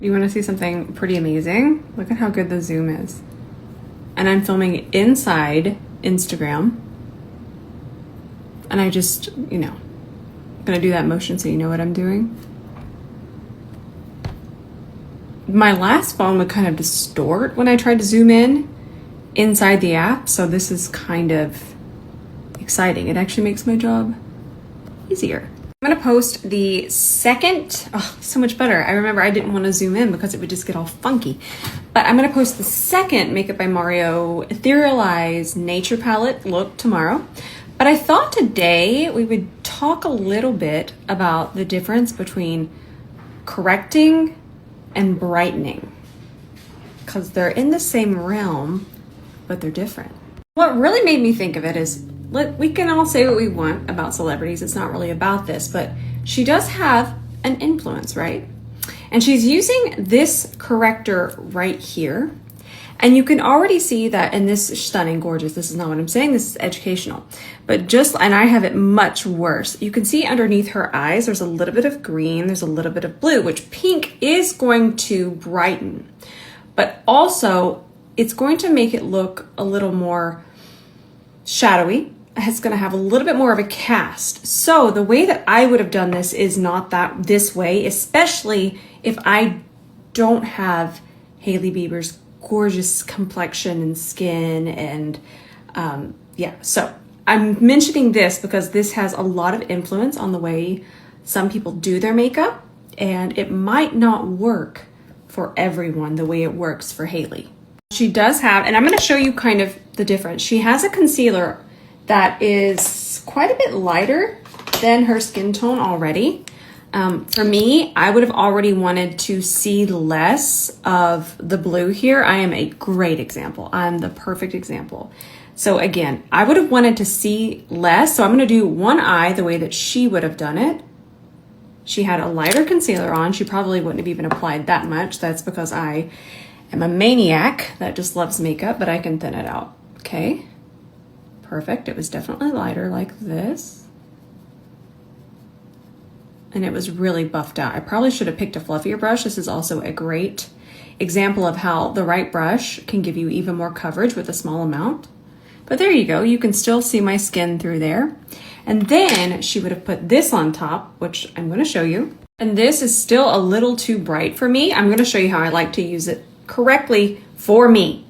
You want to see something pretty amazing? Look at how good the zoom is. And I'm filming inside Instagram. And I just, I'm gonna do that motion so you know what I'm doing. My last phone would kind of distort when I tried to zoom in inside the app. So this is kind of exciting. It actually makes my job easier. I'm gonna post the second, so much better. I remember I didn't want to zoom in because it would just get all funky. But I'm gonna post the second Makeup by Mario Etherealized Nature Palette look tomorrow. But I thought today we would talk a little bit about the difference between correcting and brightening, because they're in the same realm, but they're different. What really made me think of it is, we can all say what we want about celebrities. It's not really about this, but she does have an influence, right? And she's using this corrector right here. And you can already see that in this stunning, gorgeous, this is not what I'm saying, this is educational. But and I have it much worse. You can see underneath her eyes, there's a little bit of green, there's a little bit of blue, which pink is going to brighten. But also, it's going to make it look a little more shadowy. It's going to have a little bit more of a cast. So the way that I would have done this is not this way, especially if I don't have Hailey Bieber's gorgeous complexion and skin. And so I'm mentioning this because this has a lot of influence on the way some people do their makeup, and it might not work for everyone the way it works for Hailey. She does have, and I'm going to show you kind of the difference. She has a concealer that is quite a bit lighter than her skin tone already. For me, I would have already wanted to see less of the blue here. I am a great example. I'm the perfect example. So again, I would have wanted to see less. So I'm going to do one eye the way that she would have done it. She had a lighter concealer on. She probably wouldn't have even applied that much. That's because I am a maniac that just loves makeup, but I can thin it out. Okay. Perfect. It was definitely lighter like this. And it was really buffed out. I probably should have picked a fluffier brush. This is also a great example of how the right brush can give you even more coverage with a small amount. But there you go. You can still see my skin through there. And then she would have put this on top, which I'm going to show you. And this is still a little too bright for me. I'm going to show you how I like to use it correctly for me.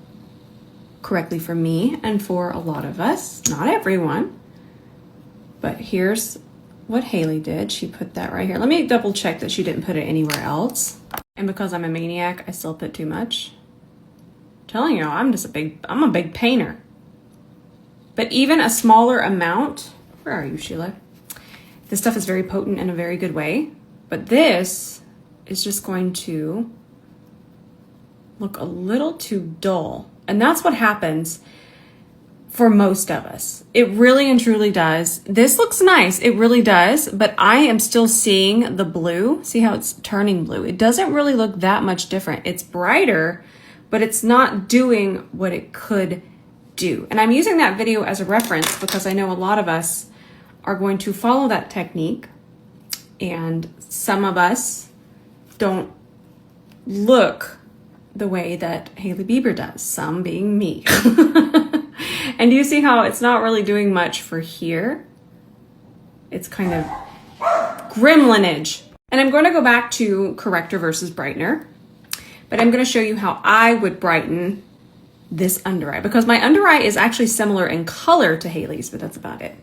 Correctly for me and for a lot of us, not everyone. But here's what Hailey did. She put that right here. Let me double check that she didn't put it anywhere else. And because I'm a maniac, I still put too much. I'm telling you, I'm a big painter. But even a smaller amount, where are you, Sheila? This stuff is very potent in a very good way. But this is just going to look a little too dull. And that's what happens for most of us. It really and truly does. This looks nice. It really does. But I am still seeing the blue. See how it's turning blue? It doesn't really look that much different. It's brighter, but it's not doing what it could do. And I'm using that video as a reference because I know a lot of us are going to follow that technique. And some of us don't look the way that Hailey Bieber does, some being me. And you see how it's not really doing much for here? It's kind of gremlinage. And I'm going to go back to corrector versus brightener, but I'm going to show you how I would brighten this under eye, because my under eye is actually similar in color to Hailey's, but that's about it.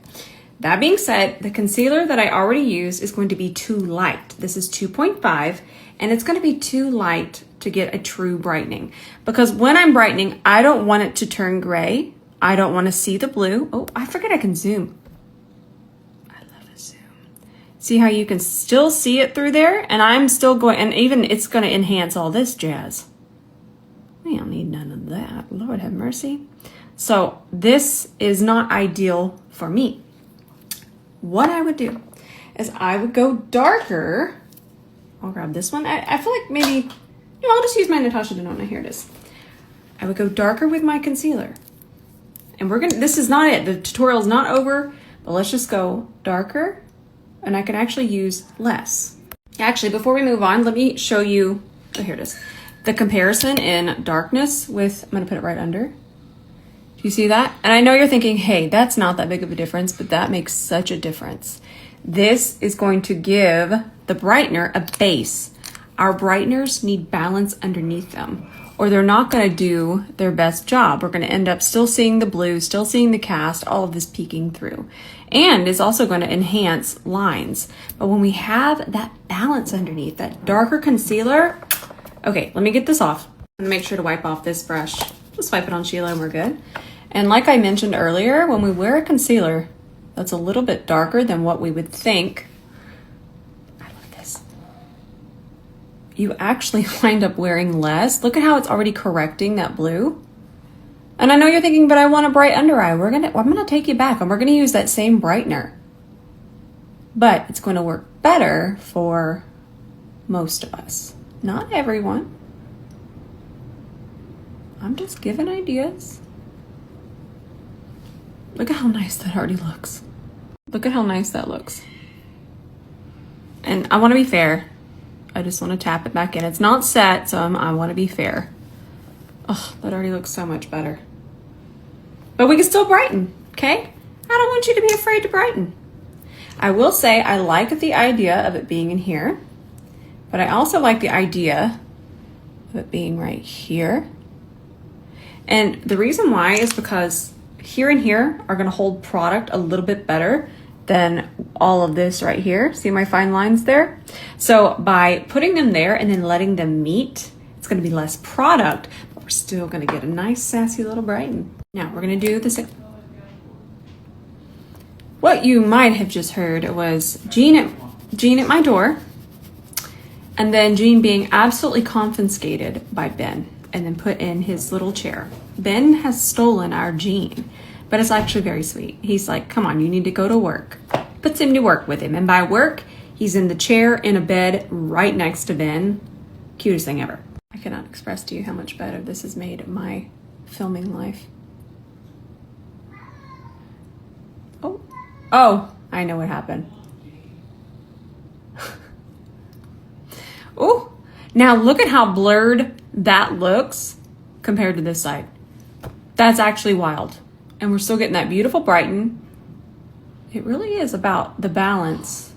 That being said, the concealer that I already used is going to be too light. This is 2.5, and it's going to be too light to get a true brightening, because when I'm brightening, I don't want it to turn gray. I don't want to see the blue. Oh, I forget I can zoom. I love a zoom. See how you can still see it through there? And I'm still going, and even it's going to enhance all this jazz. We don't need none of that. Lord have mercy. So this is not ideal for me. What I would do is I would go darker. I'll grab this one. I feel like maybe, I'll just use my Natasha Denona. Here it is. I would go darker with my concealer. And this is not it. The tutorial is not over, but let's just go darker, and I can actually use less. Actually, before we move on, let me show you Oh, here it is. The comparison in darkness with, I'm gonna put it right under. Do you see that? And I know you're thinking, hey, that's not that big of a difference, but that makes such a difference. This is going to give the brightener a base. Our brighteners need balance underneath them, or they're not gonna do their best job. We're gonna end up still seeing the blue, still seeing the cast, all of this peeking through. And it's also gonna enhance lines. But when we have that balance underneath, that darker concealer, okay, let me get this off. I'm gonna make sure to wipe off this brush. Just wipe it on Sheila and we're good. And like I mentioned earlier, when we wear a concealer that's a little bit darker than what we would think, I love this, you actually wind up wearing less. Look at how it's already correcting that blue. And I know you're thinking, but I want a bright under eye. I'm gonna take you back and we're gonna use that same brightener. But it's gonna work better for most of us. Not everyone. I'm just giving ideas. Look at how nice that already looks. Look at how nice that looks. And I want to be fair. I just want to tap it back in. It's not set, so I want to be fair. Oh, that already looks so much better. But we can still brighten, okay? I don't want you to be afraid to brighten. I will say I like the idea of it being in here, but I also like the idea of it being right here. And the reason why is because here and here are gonna hold product a little bit better than all of this right here. See my fine lines there? So by putting them there and then letting them meet, it's gonna be less product, but we're still gonna get a nice sassy little brighten. Now we're gonna do this. What you might have just heard was Jean at my door, and then Jean being absolutely confiscated by Ben and then put in his little chair. Ben has stolen our Jean, but it's actually very sweet. He's like, come on, you need to go to work. Puts him to work with him. And by work, he's in the chair in a bed right next to Ben. Cutest thing ever. I cannot express to you how much better this has made my filming life. Oh, I know what happened. Oh, now look at how blurred that looks compared to this side. That's actually wild. And we're still getting that beautiful brighten. It really is about the balance.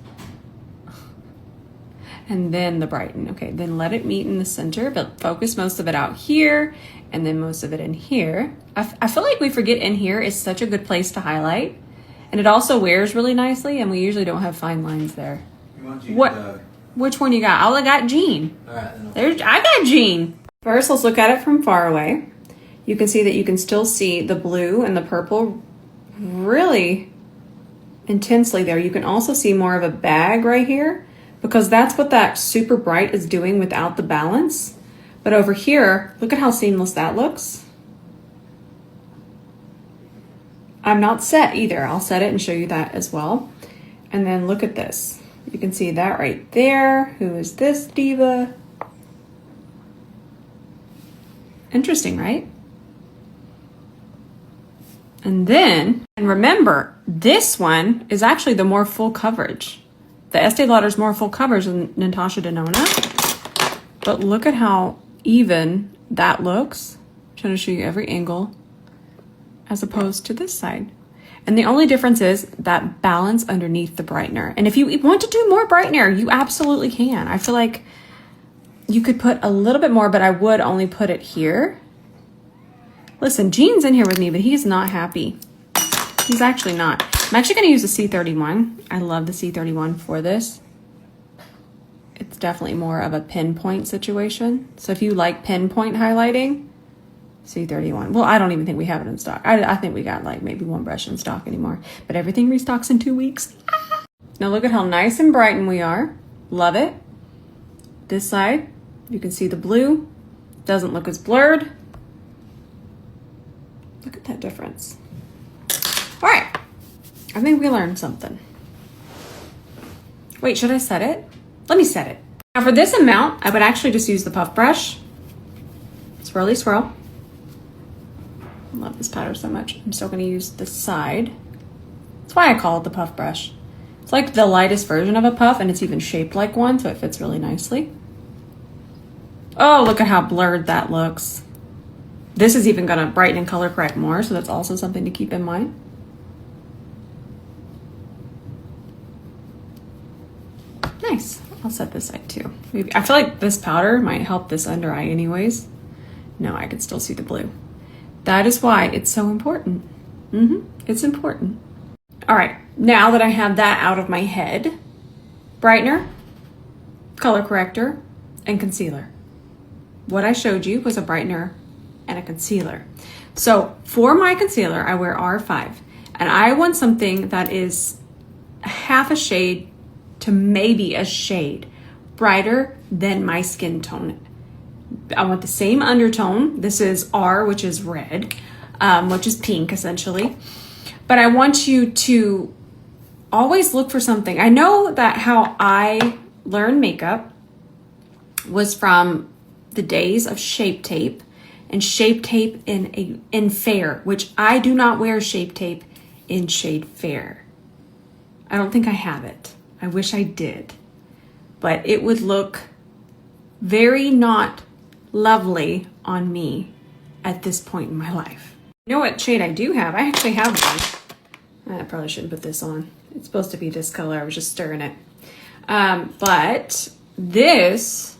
And then the brighten. Okay, then let it meet in the center, but focus most of it out here and then most of it in here. I feel like we forget in here is such a good place to highlight. And it also wears really nicely, and we usually don't have fine lines there. What? Which one you got? Oh, I got Jean. All right, I got Jean. First, let's look at it from far away. You can see that you can still see the blue and the purple really intensely there. You can also see more of a bag right here because that's what that super bright is doing without the balance. But over here, look at how seamless that looks. I'm not set either. I'll set it and show you that as well. And then look at this. You can see that right there. Who is this diva? Interesting, right? And then, and remember, this one is actually the more full coverage. The Estee Lauder is more full coverage than Natasha Denona. But look at how even that looks. I'm trying to show you every angle as opposed to this side. And the only difference is that balance underneath the brightener. And if you want to do more brightener, you absolutely can. I feel like you could put a little bit more, but I would only put it here. Listen, Jean's in here with me, but he's not happy. He's actually not. I'm actually gonna use the 𝗕𝗃𝗓. I love the 𝗕𝗃𝗓 for this. It's definitely more of a pinpoint situation. So if you like pinpoint highlighting, 𝗕𝗃𝗓. Well, I don't even think we have it in stock. I think we got like maybe one brush in stock anymore, but everything restocks in 2 weeks. Ah! Now look at how nice and brightened we are. Love it. This side, you can see the blue. Doesn't look as blurred. Look at that difference. All right, I think we learned something. Wait, should I set it? Let me set it. Now for this amount, I would actually just use the puff brush. Swirly swirl. I love this powder so much. I'm still gonna use the side. That's why I call it the puff brush. It's like the lightest version of a puff and it's even shaped like one, so it fits really nicely. Oh, look at how blurred that looks. This is even gonna brighten and color correct more, so that's also something to keep in mind. Nice. I'll set this side too. Maybe I feel like this powder might help this under eye anyways. No, I can still see the blue. That is why it's so important. It's important. All right, now that I have that out of my head, brightener, color corrector, and concealer. What I showed you was a brightener and a concealer. So for my concealer, I wear R5, and I want something that is half a shade to maybe a shade brighter than my skin tone. I want the same undertone. This is R, which is red, which is pink essentially. But I want you to always look for something. I know that how I learned makeup was from the days of Shape Tape and Shape Tape in Fair, which I do not wear Shape Tape in shade Fair. I don't think I have it. I wish I did, but it would look very not lovely on me at this point in my life. You know what shade I do have? I actually have one. I probably shouldn't put this on. It's supposed to be this color. I was just stirring it. But this,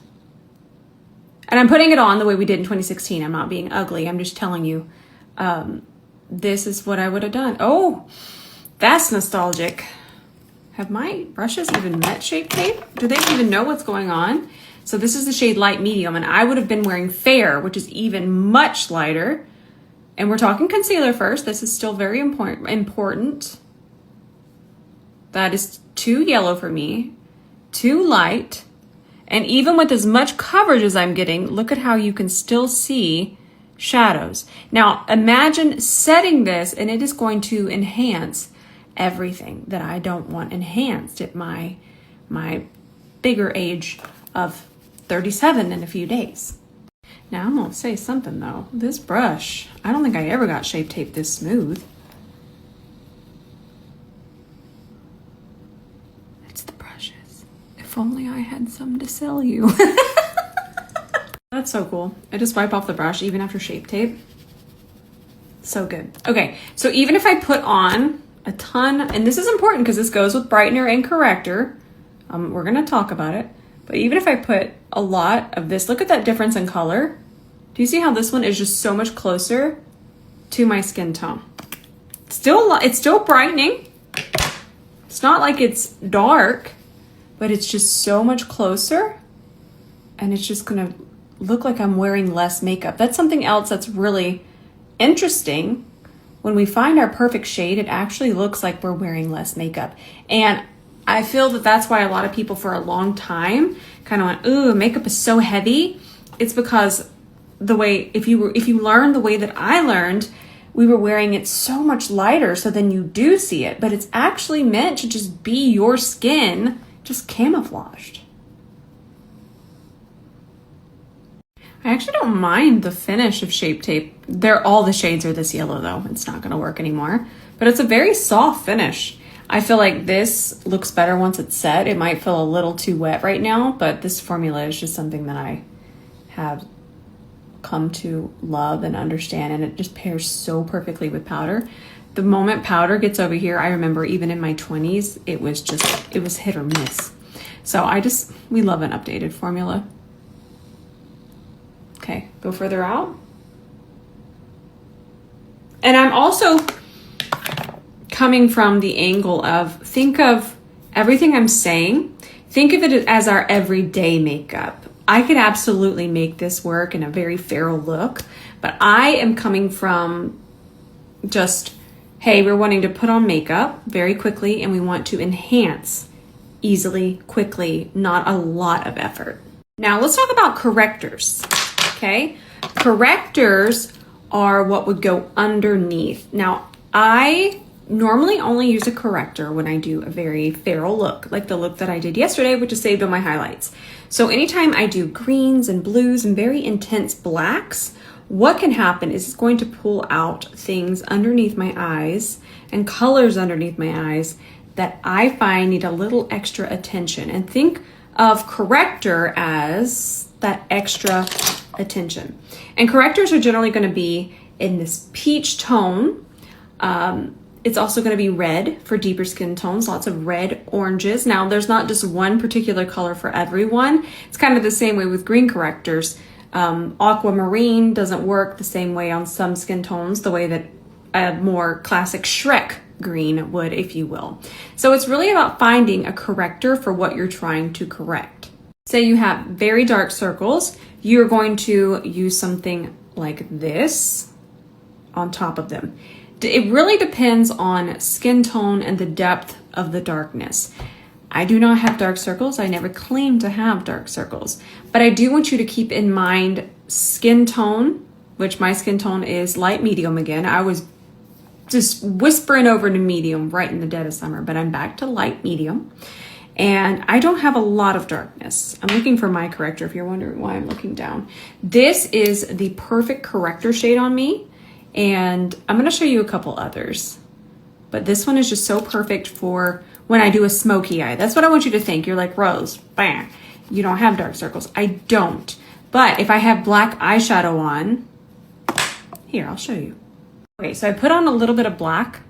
and I'm putting it on the way we did in 2016. I'm not being ugly. I'm just telling you, this is what I would have done. Oh, that's nostalgic. Have my brushes even met Shape Tape? Do they even know what's going on? So this is the shade Light Medium, and I would have been wearing Fair, which is even much lighter. And we're talking concealer first. This is still very important. That is too yellow for me, too light. And even with as much coverage as I'm getting, look at how you can still see shadows. Now imagine setting this, and it is going to enhance everything that I don't want enhanced at my bigger age of 37 in a few days. Now I'm gonna say something though. This brush, I don't think I ever got Shape Tape this smooth. It's the brushes. If only I had some to sell you. That's so cool. I just wipe off the brush even after Shape Tape. So good. Okay, so even if I put on a ton, and this is important because this goes with brightener and corrector. We're gonna talk about it. But even if I put a lot of this, look at that difference in color. Do you see how this one is just so much closer to my skin tone? It's still brightening. It's not like it's dark, but it's just so much closer. And it's just gonna look like I'm wearing less makeup. That's something else that's really interesting. When we find our perfect shade, it actually looks like we're wearing less makeup. And I feel that that's why a lot of people for a long time kind of went, ooh, makeup is so heavy. It's because the way, if you learn the way that I learned, we were wearing it so much lighter, so then you do see it, but it's actually meant to just be your skin, just camouflaged. I actually don't mind the finish of Shape Tape. All the shades are this yellow though. It's not gonna work anymore, but it's a very soft finish. I feel like this looks better once it's set. It might feel a little too wet right now, but this formula is just something that I have come to love and understand, and it just pairs so perfectly with powder. The moment powder gets over here, I remember even in my 20s, it was hit or miss. So we love an updated formula. Okay, go further out. And I'm also coming from the angle of, think of everything I'm saying, think of it as our everyday makeup. I could absolutely make this work in a very feral look, but I am coming from just, hey, we're wanting to put on makeup very quickly and we want to enhance easily, quickly, not a lot of effort. Now let's talk about correctors, okay? Correctors are what would go underneath. Now, I normally only use a corrector when I do a very feral look, like the look that I did yesterday, which is saved on my highlights. So anytime I do greens and blues and very intense blacks, what can happen is it's going to pull out things underneath my eyes and colors underneath my eyes that I find need a little extra attention. And think of corrector as that extra attention. And correctors are generally going to be in this peach tone. It's also going to be red for deeper skin tones, lots of red, oranges. Now, there's not just one particular color for everyone. It's kind of the same way with green correctors. Aquamarine doesn't work the same way on some skin tones, the way that a more classic Shrek green would, if you will. So it's really about finding a corrector for what you're trying to correct. Say you have very dark circles, you're going to use something like this on top of them. It really depends on skin tone and the depth of the darkness. I do not have dark circles. I never claim to have dark circles, but I do want you to keep in mind skin tone, which my skin tone is light medium again. I was just whispering over to medium right in the dead of summer, but I'm back to light medium. And I don't have a lot of darkness. I'm looking for my corrector if you're wondering why I'm looking down. This is the perfect corrector shade on me. And I'm going to show you a couple others. But this one is just so perfect for when I do a smoky eye. That's what I want you to think. You're like, Rose, bam, you don't have dark circles. I don't. But if I have black eyeshadow on, here, I'll show you. Okay, so I put on a little bit of black.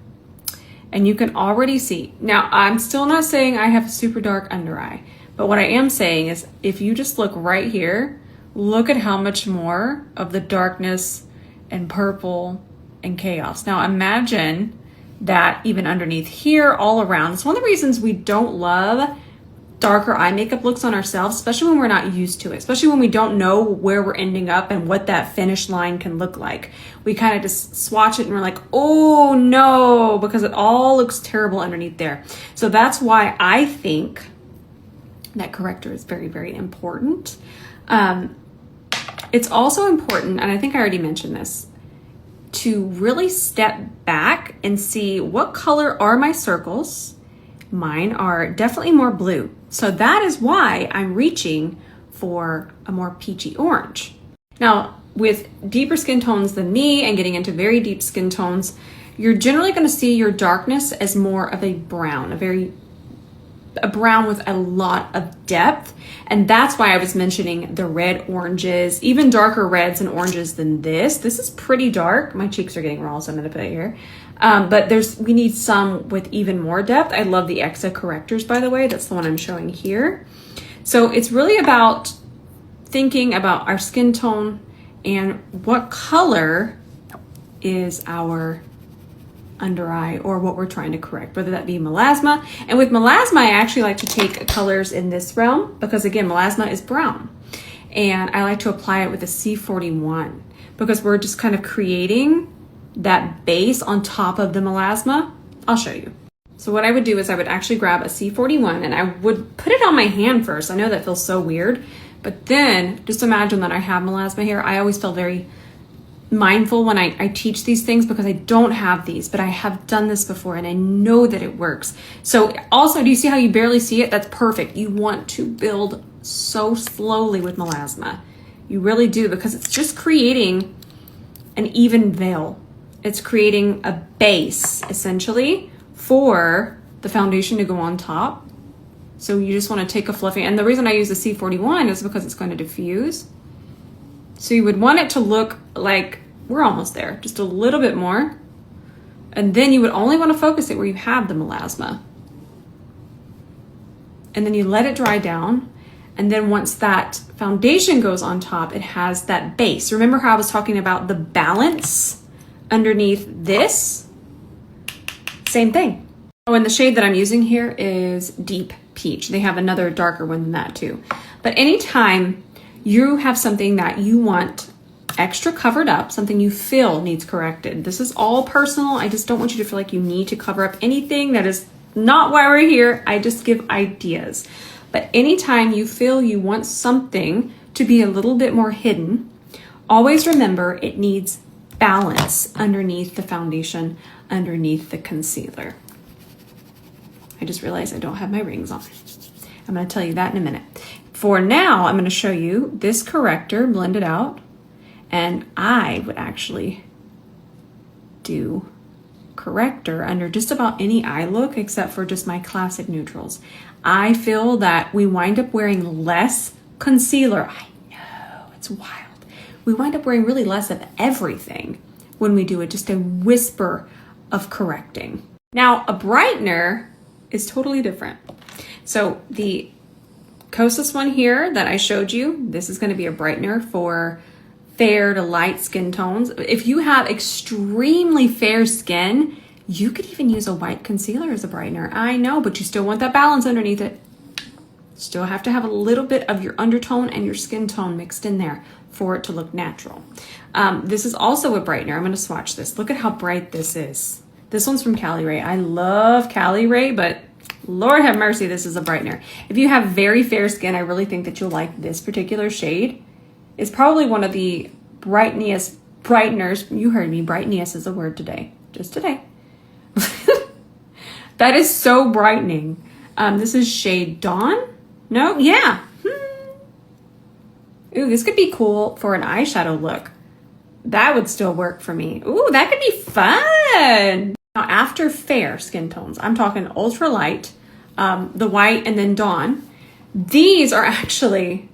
And you can already see. Now, I'm still not saying I have a super dark under eye. But what I am saying is if you just look right here, look at how much more of the darkness and purple and chaos. Now imagine that even underneath here, all around. It's one of the reasons we don't love darker eye makeup looks on ourselves, especially when we're not used to it, especially when we don't know where we're ending up and what that finish line can look like. We kind of just swatch it and we're like, oh no, because it all looks terrible underneath there. So that's why I think that corrector is very, very important. It's also important, and I think I already mentioned this, to really step back and see what color are my circles. Mine are definitely more blue. So that is why I'm reaching for a more peachy orange. Now, with deeper skin tones than me and getting into very deep skin tones, you're generally going to see your darkness as more of a brown, a brown with a lot of depth. And that's why I was mentioning the red oranges, even darker reds and oranges than this. This is pretty dark. My cheeks are getting raw, so I'm going to put it here. But we need some with even more depth. I love the 𝗕𝗃𝗃𝗃 correctors, by the way. That's the one I'm showing here. So it's really about thinking about our skin tone and what color is our under eye or what we're trying to correct, whether that be melasma. And with melasma, I actually like to take colors in this realm because again, melasma is brown. And I like to apply it with a C41 because we're just kind of creating that base on top of the melasma. I'll show you. So what I would do is I would actually grab a C41 and I would put it on my hand first. I know that feels so weird, but then just imagine that I have melasma here. I always feel very mindful when I teach these things because I don't have these, but I have done this before and I know that it works. So also, do you see how you barely see it? That's perfect. You want to build so slowly with melasma. You really do, because it's just creating an even veil. It's creating a base essentially for the foundation to go on top. So you just want to take a fluffy, and the reason I use the C41 is because it's going to diffuse. So you would want it to look like we're almost there, just a little bit more. And then you would only want to focus it where you have the melasma. And then you let it dry down. And then once that foundation goes on top, it has that base. Remember how I was talking about the balance underneath this? Same thing. Oh, and the shade that I'm using here is Deep Peach. They have another darker one than that too. But anytime you have something that you want extra covered up, something you feel needs corrected. This is all personal. I just don't want you to feel like you need to cover up anything. That is not why we're here. I just give ideas. But anytime you feel you want something to be a little bit more hidden, always remember it needs balance underneath the foundation, underneath the concealer. I just realized I don't have my rings on. I'm going to tell you that in a minute. For now, I'm going to show you this corrector blended out, and I would actually do corrector under just about any eye look except for just my classic neutrals. I feel that we wind up wearing less concealer. I know, it's wild. We wind up wearing really less of everything when we do it, just a whisper of correcting. Now, a brightener is totally different. So the closest one here that I showed you, this is going to be a brightener for fair to light skin tones. If you have extremely fair skin, you could even use a white concealer as a brightener. I know, but you still want that balance underneath it. Still have to have a little bit of your undertone and your skin tone mixed in there for it to look natural. This is also a brightener. I'm going to swatch this. Look at how bright this is. This one's from 𝗕𝗘𝗧𝗬. I love 𝗕𝗘𝗧𝗬, but Lord have mercy, this is a brightener. If you have very fair skin, I really think that you'll like this particular shade. It's probably one of the brightniest brighteners. You heard me, brightniest is a word today, just today. That is so brightening. This is shade Dawn. No, yeah. Ooh, this could be cool for an eyeshadow look. That would still work for me. Ooh, that could be fun. Now, after fair skin tones, I'm talking ultra light, the white, and then Dawn. These are actually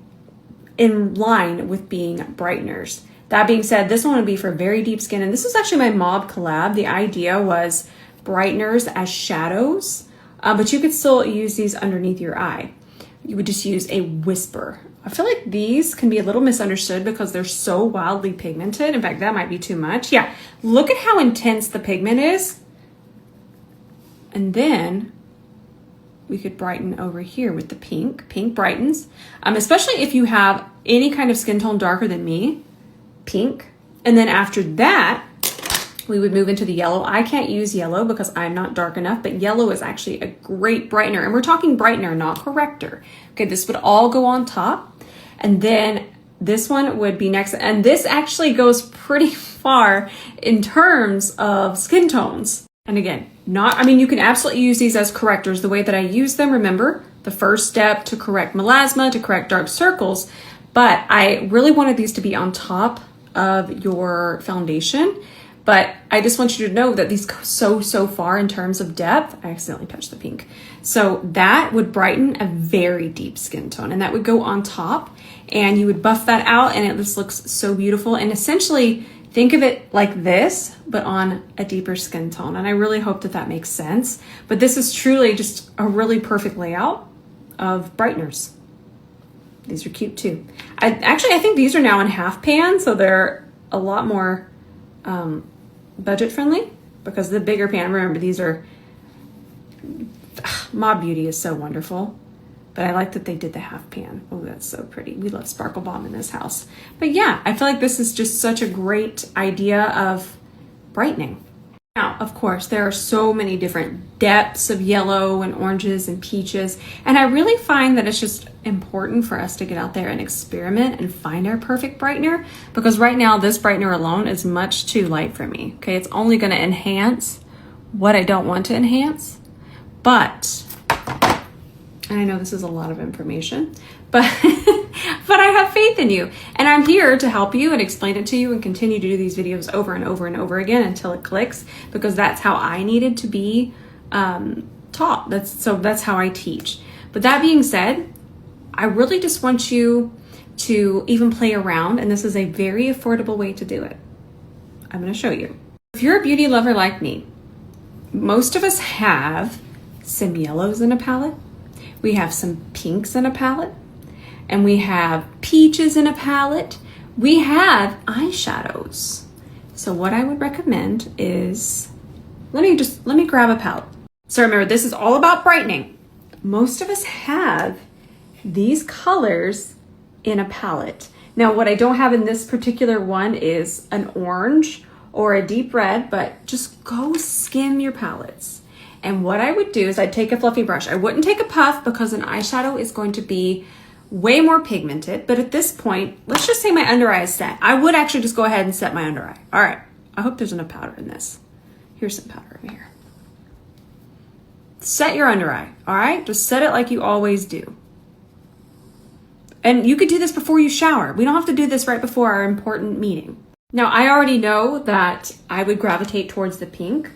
in line with being brighteners. That being said, this one would be for very deep skin, and this is actually my Mauve collab. The idea was brighteners as shadows, but you could still use these underneath your eye. You would just use a whisper. I feel like these can be a little misunderstood because they're so wildly pigmented. In fact, that might be too much. Yeah, look at how intense the pigment is. And then we could brighten over here with the pink. Pink brightens, especially if you have any kind of skin tone darker than me, pink. And then after that, we would move into the yellow. I can't use yellow because I'm not dark enough, but yellow is actually a great brightener. And we're talking brightener, not corrector. Okay, this would all go on top. And then this one would be next. And this actually goes pretty far in terms of skin tones. And again, you can absolutely use these as correctors the way that I use them. Remember, the first step to correct melasma, to correct dark circles. But I really wanted these to be on top of your foundation. But I just want you to know that these go so far in terms of depth. I accidentally touched the pink. So that would brighten a very deep skin tone, and that would go on top, and you would buff that out, and it just looks so beautiful. And essentially, think of it like this, but on a deeper skin tone. And I really hope that that makes sense. But this is truly just a really perfect layout of brighteners. These are cute too. I think these are now in half pan, so they're a lot more budget friendly because the bigger pan, remember, these are, Mauve Beauty is so wonderful, but I like that they did the half pan. Oh, that's so pretty. We love Sparkle Bomb in this house. But yeah, I feel like this is just such a great idea of brightening. Now, of course, there are so many different depths of yellow and oranges and peaches, and I really find that it's just important for us to get out there and experiment and find our perfect brightener, because right now this brightener alone is much too light for me. Okay, it's only going to enhance what I don't want to enhance, but, and I know this is a lot of information, but but I have faith in you, and I'm here to help you and explain it to you and continue to do these videos over and over and over again until it clicks, because that's how I needed to be taught. That's how I teach. But that being said, I really just want you to even play around, and this is a very affordable way to do it. I'm going to show you. If you're a beauty lover like me, most of us have some yellows in a palette, we have some pinks in a palette, and we have peaches in a palette. We have eyeshadows. So what I would recommend is, let me grab a palette. So remember, this is all about brightening. Most of us have these colors in a palette. Now, what I don't have in this particular one is an orange or a deep red, but just go skim your palettes. And what I would do is I'd take a fluffy brush. I wouldn't take a puff because an eyeshadow is going to be way more pigmented. But at this point, let's just say my under eye is set. I would actually just go ahead and set my under eye. All right, I hope there's enough powder in this. Here's some powder over here. Set your under eye, all right? Just set it like you always do. And you could do this before you shower. We don't have to do this right before our important meeting. Now, I already know that I would gravitate towards the pink,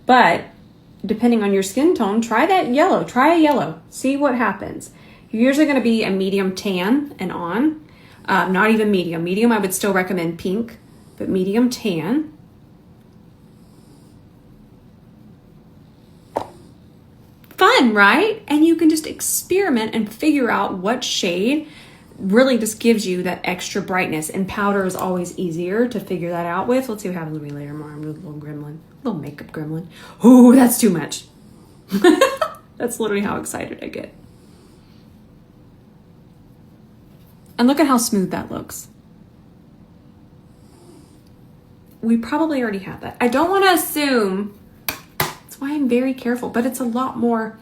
But depending on your skin tone, try that yellow. Try a yellow. See what happens. You're usually going to be a medium tan and on. Not even medium. Medium, I would still recommend pink, but medium tan. Fun, right? And you can just experiment and figure out what shade really just gives you that extra brightness. And powder is always easier to figure that out with. Let's see what happens when we layer more. I'm with a little gremlin, little makeup gremlin. Oh, that's too much. That's literally how excited I get. And look at how smooth that looks. We probably already have that. I don't want to assume. That's why I'm very careful, but it's a lot more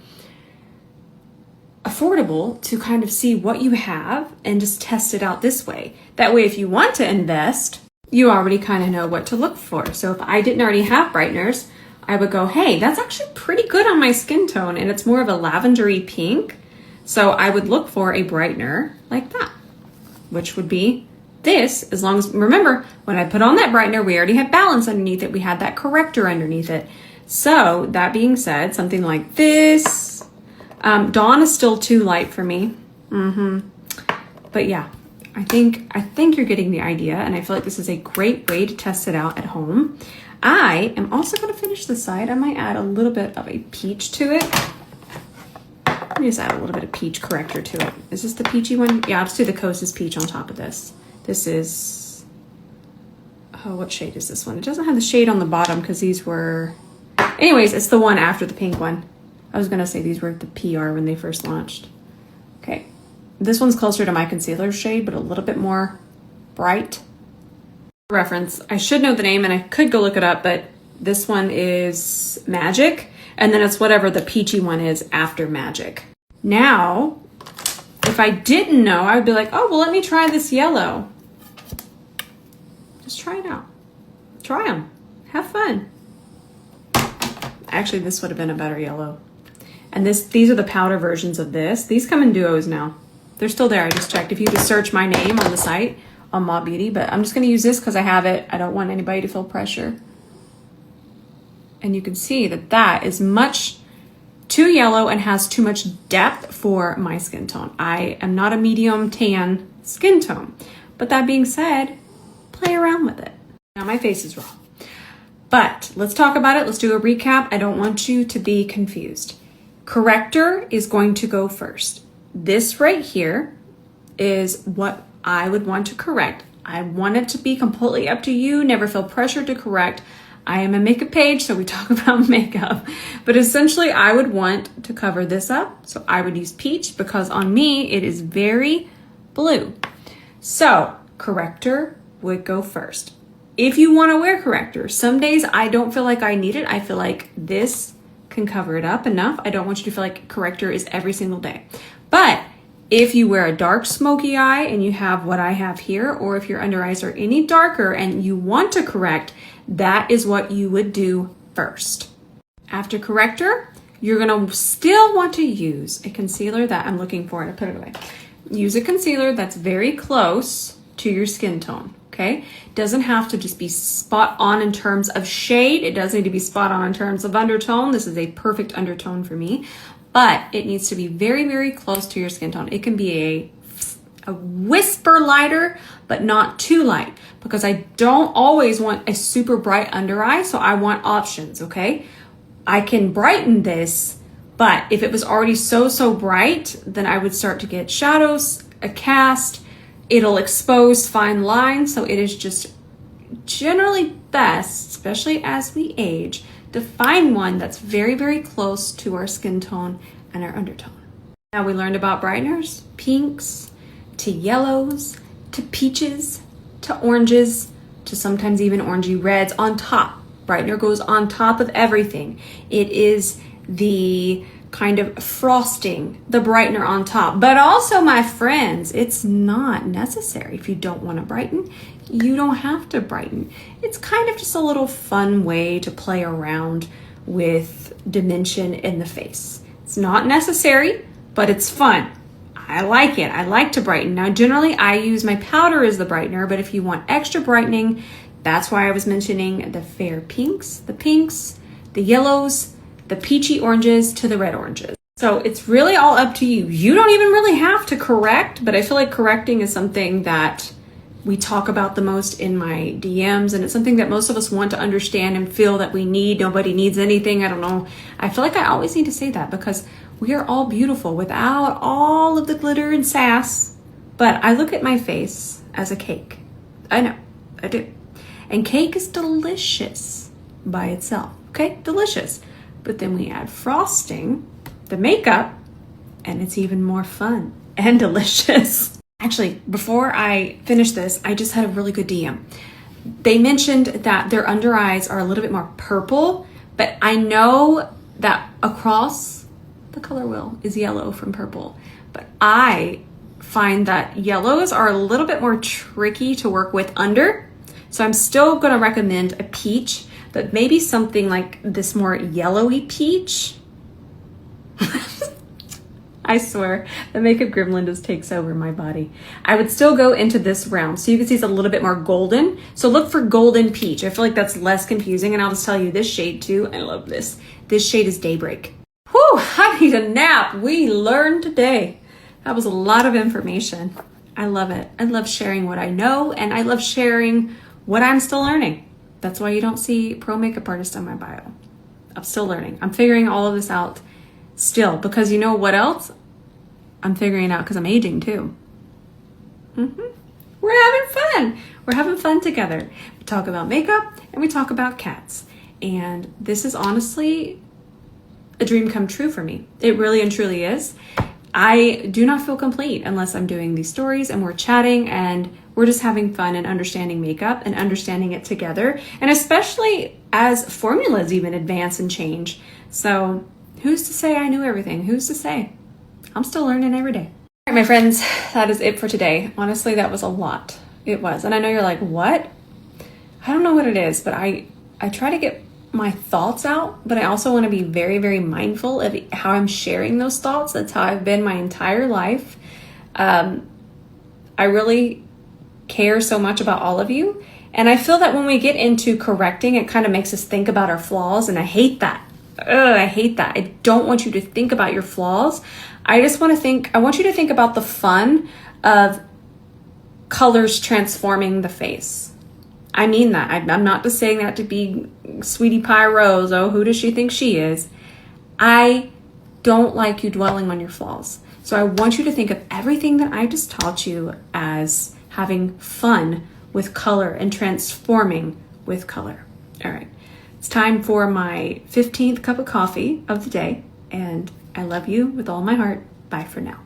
affordable to kind of see what you have and just test it out this way. That way, if you want to invest, you already kind of know what to look for. So if I didn't already have brighteners, I would go, hey, that's actually pretty good on my skin tone, and it's more of a lavendery pink. So I would look for a brightener like that, which would be this, as long as, remember, when I put on that brightener, we already had balance underneath it. We had that corrector underneath it. So that being said, something like this. Dawn is still too light for me. But yeah, I think you're getting the idea, and I feel like this is a great way to test it out at home. I am also going to finish the side. I might add a little bit of a peach to it. Let me just add a little bit of peach corrector to it. Is this the peachy one? Yeah, I'll just do the 𝗕𝗃𝗧𝗬𝗓 peach on top of this. This is, oh, what shade is this one? It doesn't have the shade on the bottom because these were, anyways, it's the one after the pink one. I was going to say these were the PR when they first launched. Okay, this one's closer to my concealer shade, but a little bit more bright. Reference, I should know the name and I could go look it up, but this one is Magic, and then it's whatever the peachy one is after Magic. Now, if I didn't know, I would be like, oh, well, let me try this yellow. Just try it out. Try them. Have fun. Actually, this would have been a better yellow. And these are the powder versions of this. These come in duos now. They're still there. I just checked. If you just search my name on the site, on Mob Beauty, but I'm just going to use this because I have it. I don't want anybody to feel pressure. And you can see that that is much too yellow and has too much depth for my skin tone. I am not a medium tan skin tone. But that being said, play around with it. Now my face is raw. But let's talk about it. Let's do a recap. I don't want you to be confused. Corrector is going to go first. This right here is what I would want to correct. I want it to be completely up to you. Never feel pressured to correct. I am a makeup page, so we talk about makeup. But essentially, I would want to cover this up. So I would use peach because on me, it is very blue. So corrector would go first. If you want to wear corrector, some days I don't feel like I need it. I feel like this can cover it up enough. I don't want you to feel like corrector is every single day. But if you wear a dark smoky eye and you have what I have here, or if your under eyes are any darker and you want to correct, that is what you would do first. After corrector, you're gonna still want to use a concealer that I'm looking for, and I put it away. Use a concealer that's very close to your skin tone, okay? Doesn't have to just be spot on in terms of shade. It does need to be spot on in terms of undertone. This is a perfect undertone for me, but it needs to be very, very close to your skin tone. It can be a whisper lighter, but not too light, because I don't always want a super bright under eye, so I want options, okay? I can brighten this, but if it was already so bright, then I would start to get shadows, a cast. It'll expose fine lines, so it is just generally best, especially as we age, to find one that's very, very close to our skin tone and our undertone. Now we learned about brighteners, pinks, to yellows, to peaches, to oranges, to sometimes even orangey reds on top. Brightener goes on top of everything. It is the kind of frosting, the brightener on top. But also, my friends, it's not necessary. If you don't want to brighten, you don't have to brighten. It's kind of just a little fun way to play around with dimension in the face. It's not necessary, but it's fun. I like it. I like to brighten. Now, generally, I use my powder as the brightener, but if you want extra brightening, that's why I was mentioning the fair pinks, the pinks, the yellows, the peachy oranges to the red oranges. So it's really all up to you. You don't even really have to correct, but I feel like correcting is something that we talk about the most in my DMs, and it's something that most of us want to understand and feel that we need. Nobody needs anything. I don't know. I feel like I always need to say that because we are all beautiful without all of the glitter and sass. But I look at my face as a cake. I know, I do. And cake is delicious by itself, okay? Delicious. But then we add frosting, the makeup, and it's even more fun and delicious. Actually, before I finish this, I just had a really good DM. They mentioned that their under eyes are a little bit more purple, but I know that across the color wheel is yellow from purple. But I find that yellows are a little bit more tricky to work with under. So I'm still gonna recommend a peach, but maybe something like this more yellowy peach. I swear, the makeup gremlin just takes over my body. I would still go into this round. So you can see it's a little bit more golden. So look for golden peach. I feel like that's less confusing. And I'll just tell you this shade too. I love this. This shade is Daybreak. Whew, I need a nap. We learned today. That was a lot of information. I love it. I love sharing what I know, and I love sharing what I'm still learning. That's why you don't see pro makeup artist on my bio. I'm still learning. I'm figuring all of this out still, because you know what else? I'm figuring it out because I'm aging too. We're having fun. We're having fun together. We talk about makeup and we talk about cats. And this is honestly a dream come true for me. It really and truly is. I do not feel complete unless I'm doing these stories and we're chatting and we're just having fun and understanding makeup and understanding it together. And especially as formulas even advance and change. So who's to say I knew everything? Who's to say? I'm still learning every day. All right, my friends, that is it for today. Honestly, that was a lot. It was. And I know you're like, what? I don't know what it is, but I try to get my thoughts out, but I also want to be very, very mindful of how I'm sharing those thoughts. That's how I've been my entire life. I really care so much about all of you. And I feel that when we get into correcting, it kind of makes us think about our flaws. And I hate that. I hate that. I don't want you to think about your flaws. I want you to think about the fun of colors transforming the face. I mean that. I'm not just saying that to be sweetie pie Rose. Oh, who does she think she is? I don't like you dwelling on your flaws. So I want you to think of everything that I just taught you as having fun with color and transforming with color. All right. It's time for my 15th cup of coffee of the day, and I love you with all my heart. Bye for now.